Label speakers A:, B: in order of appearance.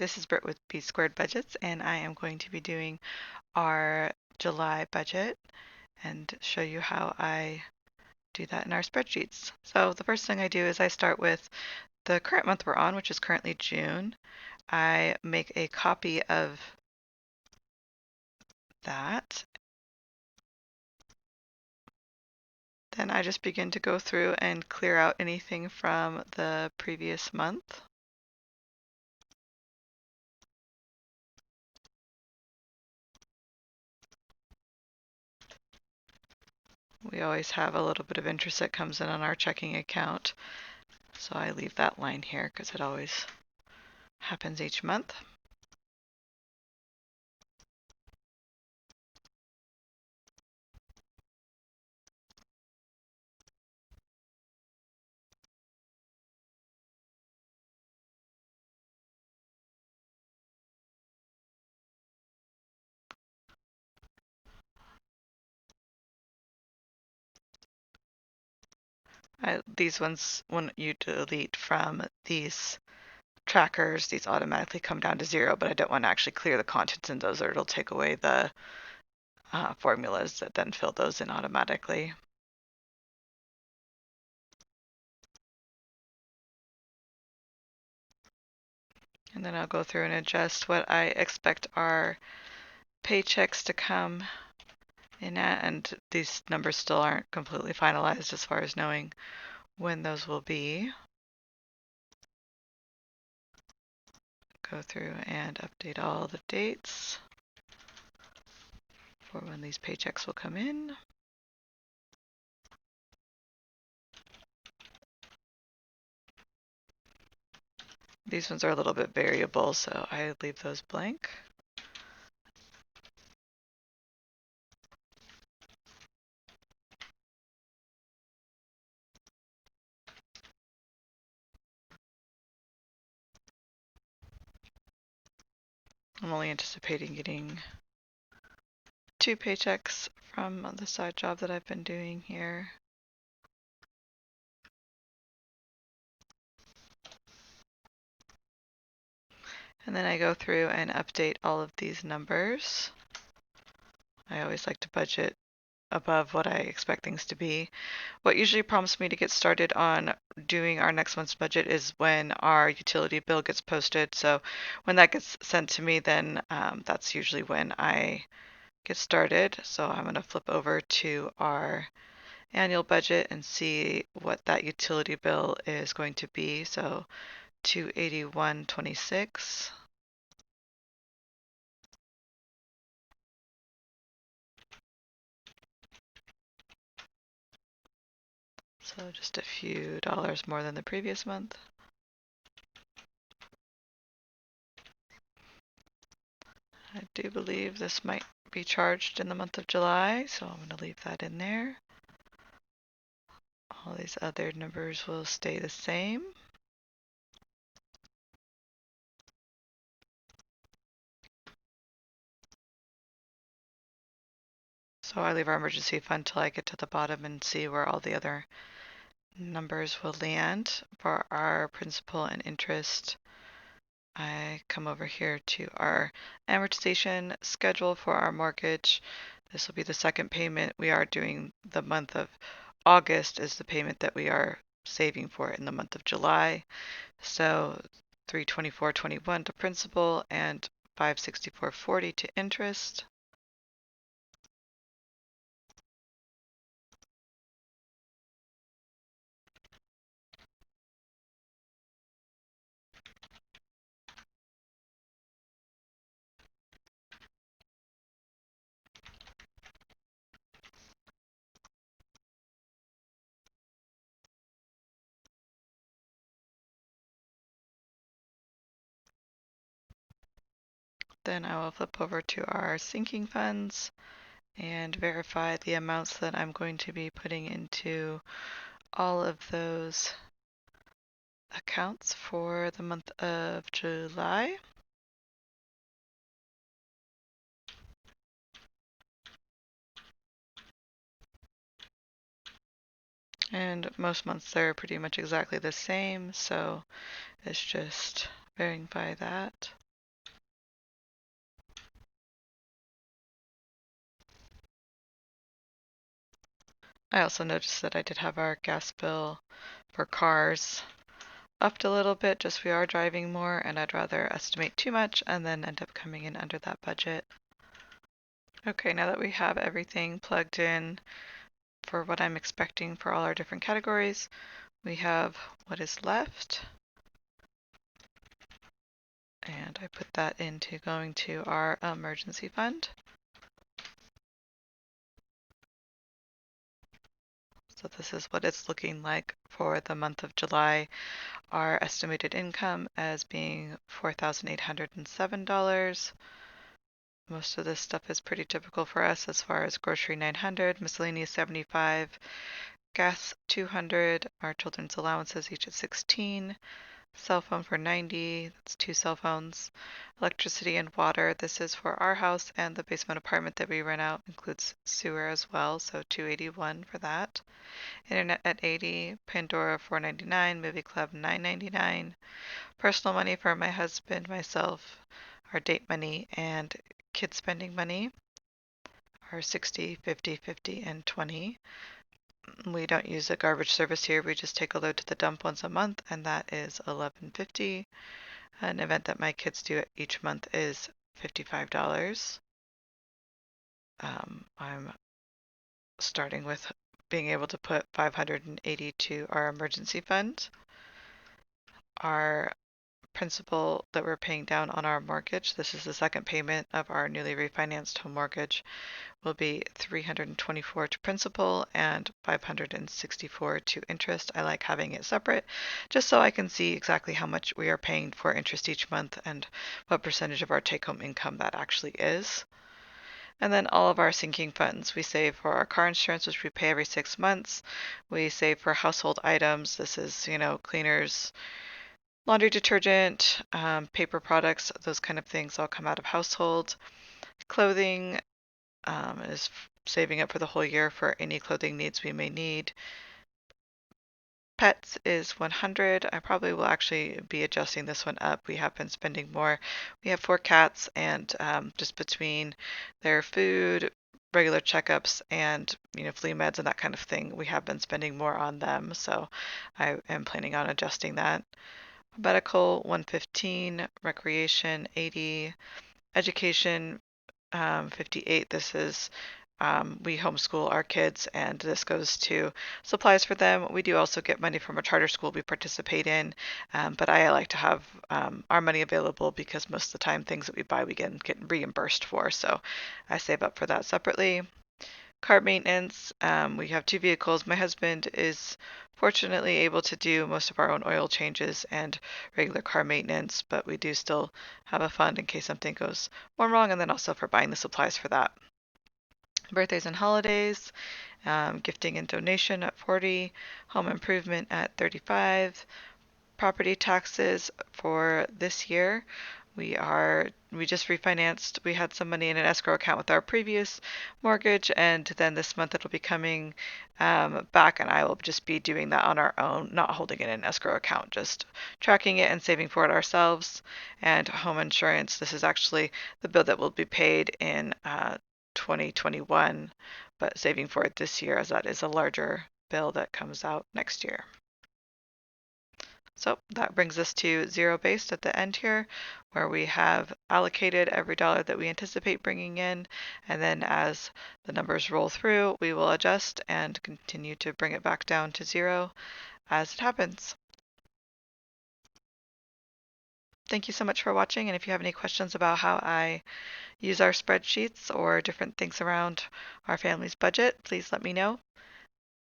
A: this is Britt with B Squared Budgets, and I am going to be doing our July budget and show you how I do that in our spreadsheets. So the first thing I do is I start with the current month we're on, which is currently June. I make a copy of that. Then I just begin to go through and clear out anything from the previous month. We always have a little bit of interest that comes in on our checking account. So I leave that line here because it always happens each month. These ones, when you delete from these trackers, these automatically come down to 0, but I don't want to actually clear the contents in those or it'll take away the formulas that then fill those in automatically. And then I'll go through and adjust what I expect our paychecks to come in at, and these numbers still aren't completely finalized as far as knowing when those will be. Go through and update all the dates for when these paychecks will come in. These ones are a little bit variable, so I leave those blank. I'm only anticipating getting 2 paychecks from the side job that I've been doing here. And then I go through and update all of these numbers. I always like to budget above what I expect things to be. What usually prompts me to get started on doing our next month's budget is when our utility bill gets posted. So when that gets sent to me, then that's usually when I get started. So I'm going to flip over to our annual budget and see what that utility bill is going to be. So 281.26. So just a few dollars more than the previous month. I do believe this might be charged in the month of July, so I'm going to leave that in there. All these other numbers will stay the same. So I leave our emergency fund till I get to the bottom and see where all the other numbers will land. For our principal and interest, I come over here to our amortization schedule for our mortgage. This will be the second payment. We are doing the month of August is the payment that we are saving for in the month of July. So 324.21 to principal and 564.40 to interest. Then I will flip over to our sinking funds and verify the amounts that I'm going to be putting into all of those accounts for the month of July. And most months they're pretty much exactly the same, so it's just verify that. I also noticed that I did have our gas bill for cars upped a little bit, just we are driving more, and I'd rather estimate too much and then end up coming in under that budget. Okay, now that we have everything plugged in for what I'm expecting for all our different categories, we have what is left. And I put that into going to our emergency fund. So this is what it's looking like for the month of July. Our estimated income as being $4,807. Most of this stuff is pretty typical for us as far as grocery 900, miscellaneous 75, gas 200, our children's allowances each at 16, cell phone for 90, that's 2 cell phones, electricity and water, this is for our house and the basement apartment that we rent out, includes sewer as well, so 281 for that. Internet at 80, Pandora 499, Movie Club 999, personal money for my husband, myself, our date money, and kid spending money are 60, 50, 50, and 20. We don't use a garbage service here. We just take a load to the dump once a month, and that is $11.50. An event that my kids do each month is $55. I'm starting with being able to put 580 to our emergency fund. Our principal that we're paying down on our mortgage, this is the second payment of our newly refinanced home mortgage, will be 324 to principal and 564 to interest. I like having it separate just so I can see exactly how much we are paying for interest each month and what percentage of our take-home income that actually is. And then all of our sinking funds. We save for our car insurance, which we pay every 6 months. We save for household items. This is, cleaners, laundry detergent, paper products, those kind of things all come out of household. Clothing is saving up for the whole year for any clothing needs we may need. Pets is 100. I probably will actually be adjusting this one up. We have been spending more. We have 4 cats, and just between their food, regular checkups, and flea meds and that kind of thing, we have been spending more on them. So I am planning on adjusting that. Medical 115, recreation 80, education 58. This is we homeschool our kids, and this goes to supplies for them. We do also get money from a charter school we participate in, but I like to have our money available because most of the time things that we buy we get reimbursed for, so I save up for that separately. Car maintenance, we have 2 vehicles. My husband is fortunately able to do most of our own oil changes and regular car maintenance, but we do still have a fund in case something goes more wrong, and then also for buying the supplies for that. Birthdays and holidays, gifting and donation at 40, home improvement at 35, property taxes for this year. We just refinanced. We had some money in an escrow account with our previous mortgage, and then this month it'll be coming back, and I will just be doing that on our own, not holding it in an escrow account, just tracking it and saving for it ourselves. And home insurance, this is actually the bill that will be paid in 2021, but saving for it this year as that is a larger bill that comes out next year. So that brings us to zero based at the end here, where we have allocated every dollar that we anticipate bringing in, and then as the numbers roll through, we will adjust and continue to bring it back down to zero as it happens. Thank you so much for watching, and if you have any questions about how I use our spreadsheets or different things around our family's budget, please let me know.